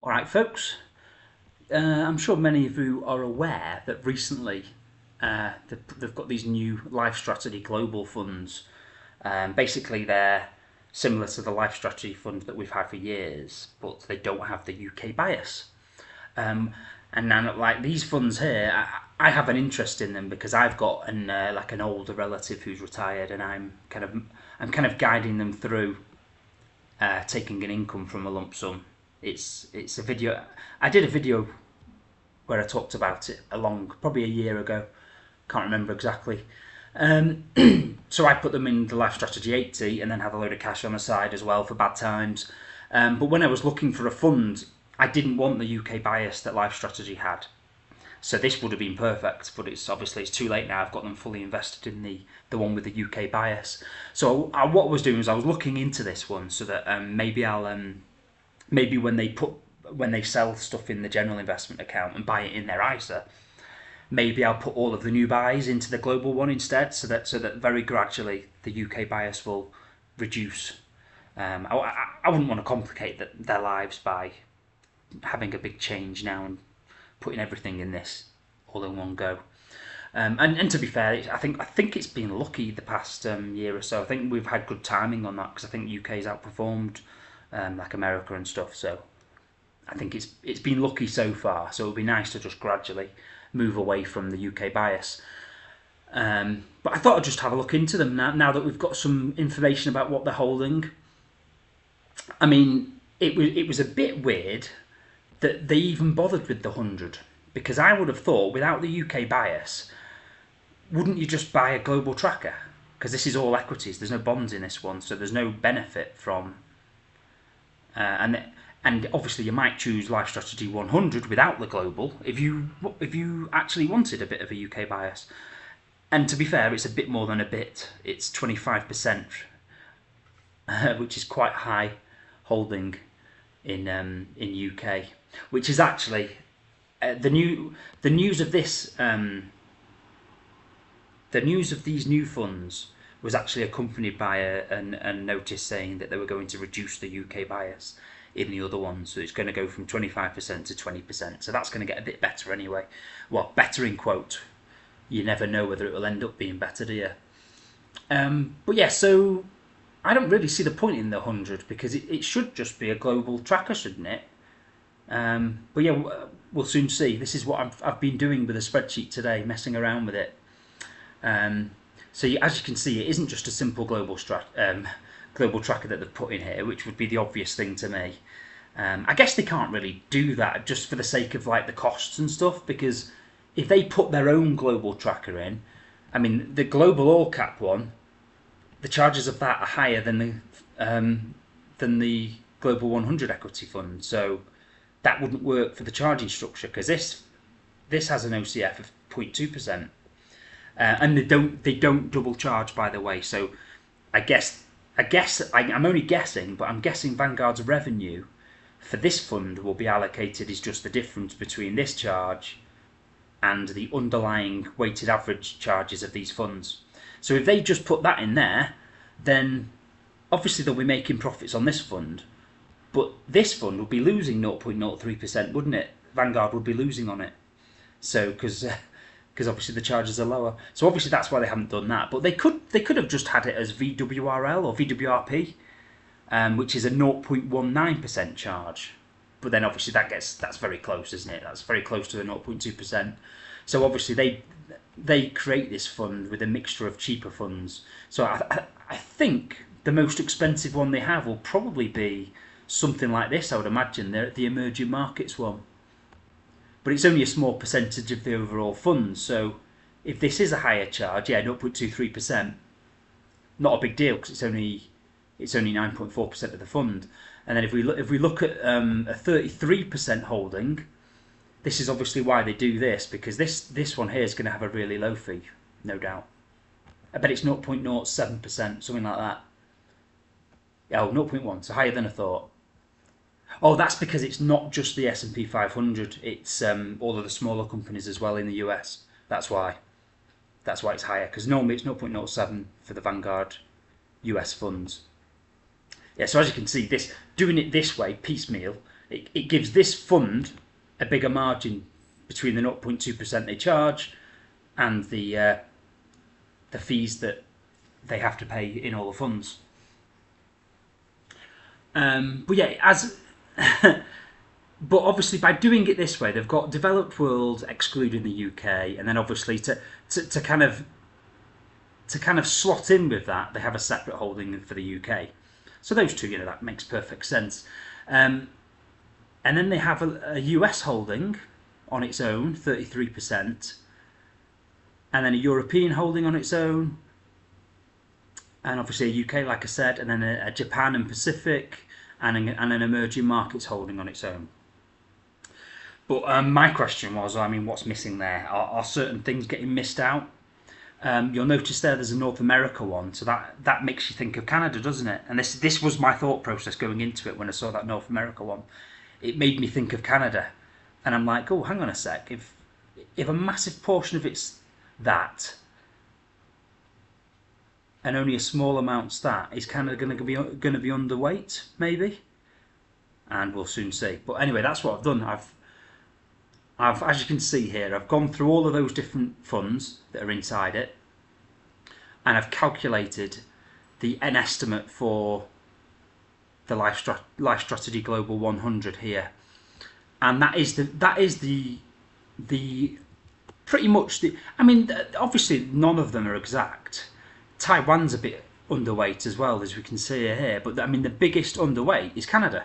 All right, folks. I'm sure many of you are aware that recently they've got these new LifeStrategy Global funds. Basically, they're similar to the LifeStrategy fund that we've had for years, but they don't have the UK bias. Um, and now, like these funds here, I have an interest in them because I've got an older relative who's retired, and I'm kind of guiding them through taking an income from a lump sum. It's a video. I did a video where I talked about it probably a year ago. Can't remember exactly. So I put them in the Life Strategy 80 and then have a load of cash on the side as well for bad times. But when I was looking for a fund, I didn't want the UK bias that Life Strategy had. So this would have been perfect, but it's too late now. I've got them fully invested in the one with the UK bias. So what I was doing was I was looking into this one so that maybe when they sell stuff in the general investment account and buy it in their ISA, maybe I'll put all of the new buys into the global one instead, so that very gradually the UK bias will reduce. I wouldn't want to complicate their lives by having a big change now and putting everything in this all in one go. And to be fair, I think it's been lucky the past year or so. I think we've had good timing on that because I think UK's outperformed like America and stuff. So I think it's been lucky so far. So it would be nice to just gradually move away from the UK bias. But I thought I'd just have a look into them now that we've got some information about what they're holding. I mean, it was a bit weird that they even bothered with the 100 because I would have thought without the UK bias, wouldn't you just buy a global tracker? Because this is all equities. There's no bonds in this one, so there's no benefit from. And obviously you might choose Life Strategy 100 without the global if you actually wanted a bit of a UK bias. And to be fair, it's a bit more than a bit. It's 25%, which is quite high holding in UK, which is actually the news of this the news of these new funds was actually accompanied by a notice saying that they were going to reduce the UK bias in the other ones. So it's going to go from 25% to 20%. So that's going to get a bit better anyway. Well, better in quote. You never know whether it will end up being better, do you? But yeah, so I don't really see the point in the 100 because it should just be a global tracker, shouldn't it? But yeah, we'll soon see. This is what I've been doing with a spreadsheet today, messing around with it. So as you can see, it isn't just a simple global tracker that they've put in here, which would be the obvious thing to me. I guess they can't really do that just for the sake of like the costs and stuff, because if they put their own global tracker in, I mean the global all cap one, the charges of that are higher than the global 100 equity fund, so that wouldn't work for the charging structure because this has an OCF of 0.2%. And they don't double charge, by the way. So I'm only guessing, but I'm guessing Vanguard's revenue for this fund will be allocated is just the difference between this charge and the underlying weighted average charges of these funds. So if they just put that in there, then obviously they'll be making profits on this fund, but this fund would be losing 0.03%, wouldn't it? Vanguard would be losing on it. So because obviously the charges are lower. So obviously that's why they haven't done that. But they could have just had it as VWRL or VWRP, which is a 0.19% charge. But then obviously that's very close, isn't it? That's very close to the 0.2%. So obviously they create this fund with a mixture of cheaper funds. So I think the most expensive one they have will probably be something like this, I would imagine. They're the emerging markets one. But it's only a small percentage of the overall funds. So if this is a higher charge, 0.23%, not a big deal because it's only 9.4% of the fund. And then if we look at a 33% holding, this is obviously why they do this, because this one here is going to have a really low fee, no doubt. I bet it's 0.07%, something like that. Oh, 0.1, so higher than I thought. Oh, that's because it's not just the S&P 500. It's all of the smaller companies as well in the US. That's why. That's why it's higher. Because normally it's 0.07 for the Vanguard US funds. Yeah. So as you can see, doing it this way, piecemeal, it gives this fund a bigger margin between the 0.2% they charge and the fees that they have to pay in all the funds. But yeah, but obviously by doing it this way, they've got developed world excluding the UK, and then obviously to kind of slot in with that, they have a separate holding for the UK. So those two, that makes perfect sense. And then they have a US holding on its own, 33%, and then a European holding on its own, and obviously a UK, like I said, and then a Japan and Pacific, and an emerging markets holding on its own. But my question was, what's missing there? Are certain things getting missed out? You'll notice there's a North America one, so that makes you think of Canada, doesn't it? And this was my thought process going into it when I saw that North America one. It made me think of Canada, and I'm like, oh, hang on a sec. If a massive portion of it's that, and only a small amount's that, is Canada going to be underweight, maybe? And we'll soon see. But anyway, that's what I've done. I've, as you can see here, I've gone through all of those different funds that are inside it, and I've calculated an estimate for the LifeStrategy Global 100 here, and that is the pretty much the. Obviously none of them are exact. Taiwan's a bit underweight as well, as we can see here, but the biggest underweight is Canada.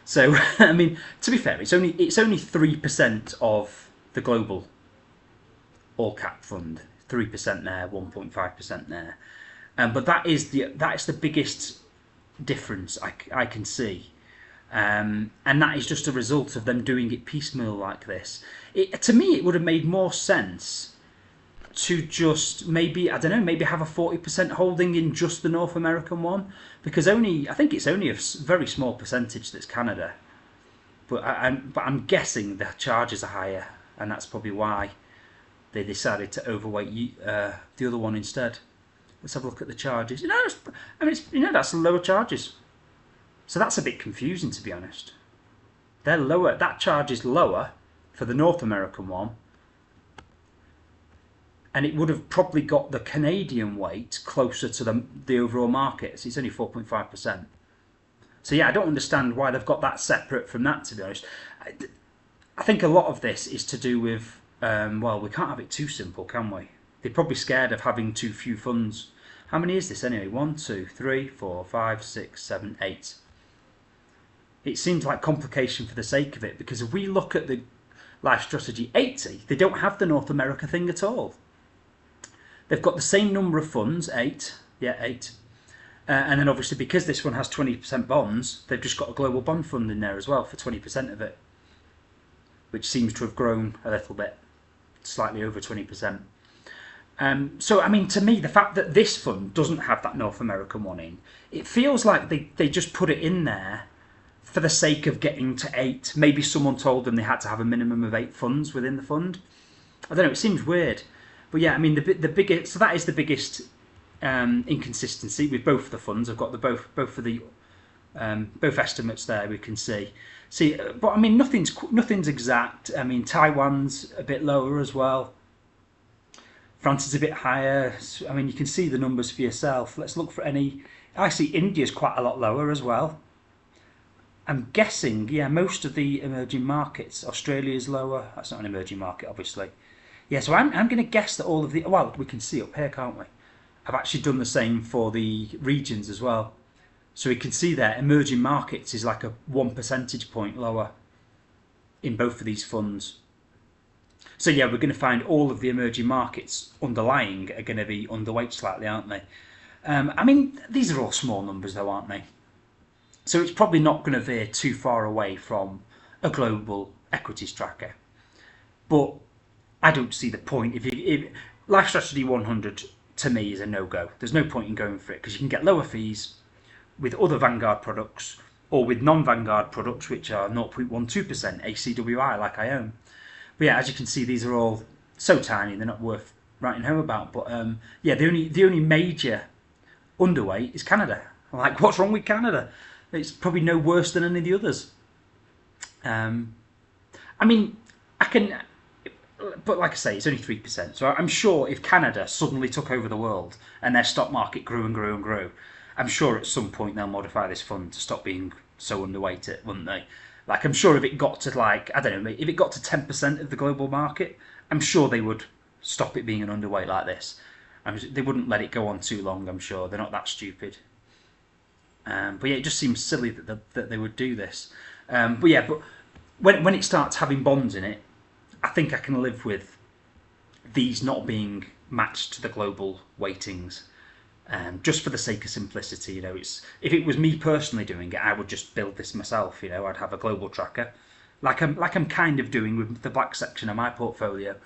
So to be fair, it's only 3% of the global all cap fund. 3% there, 1.5% there, but that's the biggest difference I can see, and that is just a result of them doing it piecemeal like this. To me, it would have made more sense to just maybe have a 40% holding in just the North American one, because I think it's only a very small percentage that's Canada, but I'm guessing the charges are higher, and that's probably why they decided to overweight the other one instead. Let's have a look at the charges. That's lower charges, so that's a bit confusing, to be honest. They're lower. That charge is lower for the North American one, and it would have probably got the Canadian weight closer to the overall market. So it's only 4.5%. So yeah, I don't understand why they've got that separate from that, to be honest. I think a lot of this is to do with, we can't have it too simple, can we? They're probably scared of having too few funds. How many is this anyway? 1, 2, 3, 4, 5, 6, 7, 8. It seems like complication for the sake of it, because if we look at the LifeStrategy 80, they don't have the North America thing at all. They've got the same number of funds, 8. Yeah, 8. And then obviously, because this one has 20% bonds, they've just got a global bond fund in there as well for 20% of it, which seems to have grown a little bit, slightly over 20%. To me, the fact that this fund doesn't have that North American one in, it feels like they just put it in there for the sake of getting to 8. Maybe someone told them they had to have a minimum of 8 funds within the fund. I don't know, it seems weird. But yeah, the biggest, so that is the biggest inconsistency with both the funds. I've got both of the both estimates there. We can see, but nothing's exact. Taiwan's a bit lower as well. France is a bit higher. You can see the numbers for yourself. Let's look for any. I see India's quite a lot lower as well. I'm guessing, most of the emerging markets. Australia's lower. That's not an emerging market, obviously. Yeah, so I'm going to guess that all of the... Well, we can see up here, can't we? I've actually done the same for the regions as well. So we can see there, emerging markets is like a 1 percentage point lower in both of these funds. So yeah, we're going to find all of the emerging markets underlying are going to be underweight slightly, aren't they? These are all small numbers though, aren't they? So it's probably not going to veer too far away from a global equities tracker. But I don't see the point. If LifeStrategy 100 to me is a no-go. There's no point in going for it because you can get lower fees with other Vanguard products or with non-Vanguard products which are 0.12% ACWI like I own. But yeah, as you can see, these are all so tiny they're not worth writing home about. But the only major underweight is Canada. Like, what's wrong with Canada? It's probably no worse than any of the others. I mean, I can, but like I say, it's only 3%. So I'm sure if Canada suddenly took over the world and their stock market grew and grew and grew, I'm sure at some point they'll modify this fund to stop being so underweight, it wouldn't they? Like I'm sure if it got to I don't know, if it got to 10% of the global market, I'm sure they would stop it being an underweight like this. They wouldn't let it go on too long. I'm sure they're not that stupid. But yeah, it just seems silly that they would do this. But when it starts having bonds in it, I think I can live with these not being matched to the global weightings. Just for the sake of simplicity, it's if it was me personally doing it, I would just build this myself. I'd have a global tracker, like I'm kind of doing with the black section of my portfolio,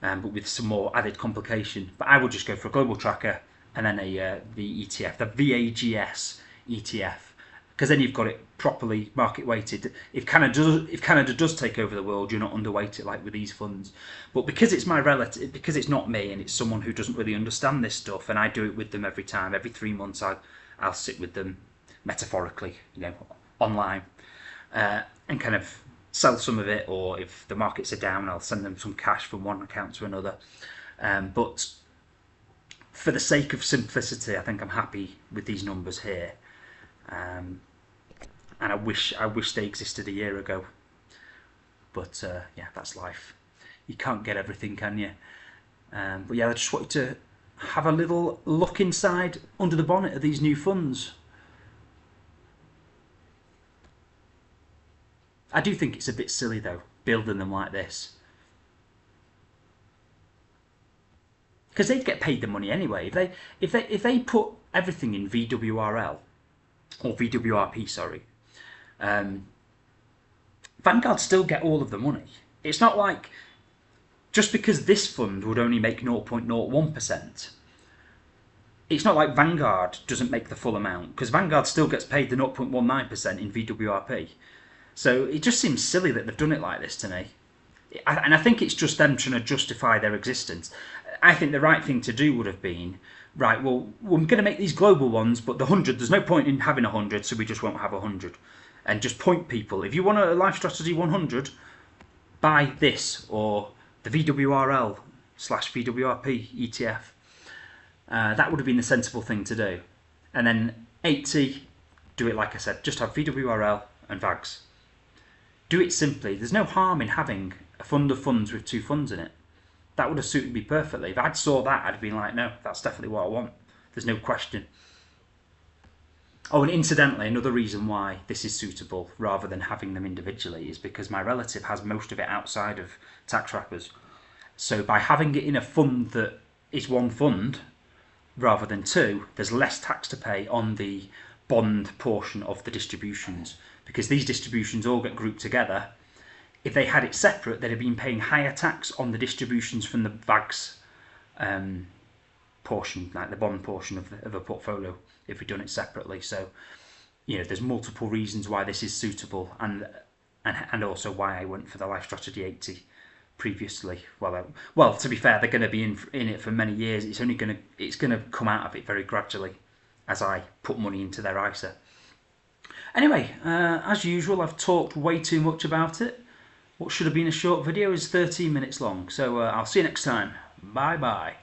but with some more added complication. But I would just go for a global tracker and then the ETF, the VAGS ETF, because then you've got it properly market weighted. If Canada does take over the world, you're not underweighted like with these funds. But because it's my relative, because it's not me and it's someone who doesn't really understand this stuff, and I do it with them every time, every 3 months, I'll sit with them metaphorically, online, and kind of sell some of it, or if the markets are down, I'll send them some cash from one account to another. But for the sake of simplicity, I think I'm happy with these numbers here. And I wish they existed a year ago, but yeah, that's life. You can't get everything, can you? But yeah, I just wanted to have a little look inside under the bonnet of these new funds. I do think it's a bit silly though, building them like this, because they'd get paid the money anyway. If they put everything in VWRL or VWRP, sorry, Vanguard still get all of the money. It's not like just because this fund would only make 0.01%, it's not like Vanguard doesn't make the full amount, because Vanguard still gets paid the 0.19% in VWRP. So it just seems silly that they've done it like this to me. And I think it's just them trying to justify their existence. I think the right thing to do would have been, right, well, we're going to make these global ones, but the 100, there's no point in having 100, so we just won't have 100. And just point people, if you want a LifeStrategy 100, buy this, or the VWRL/VWRP ETF. That would have been the sensible thing to do. And then 80, do it like I said, just have VWRL and VAGS. Do it simply. There's no harm in having a fund of funds with 2 funds in it. That would have suited me perfectly. If I'd saw that, I'd have been like, no, that's definitely what I want. There's no question. Oh, and incidentally, another reason why this is suitable rather than having them individually is because my relative has most of it outside of tax wrappers. So by having it in a fund that is one fund rather than 2, there's less tax to pay on the bond portion of the distributions, because these distributions all get grouped together. If they had it separate, they'd have been paying higher tax on the distributions from the VAGS portion, like the bond portion of a portfolio, if we'd done it separately. So, there's multiple reasons why this is suitable, and also why I went for the LifeStrategy 80 previously. Well, to be fair, they're going to be in it for many years. It's going to come out of it very gradually as I put money into their ISA. Anyway, as usual, I've talked way too much about it. What should have been a short video is 13 minutes long. So I'll see you next time. Bye bye.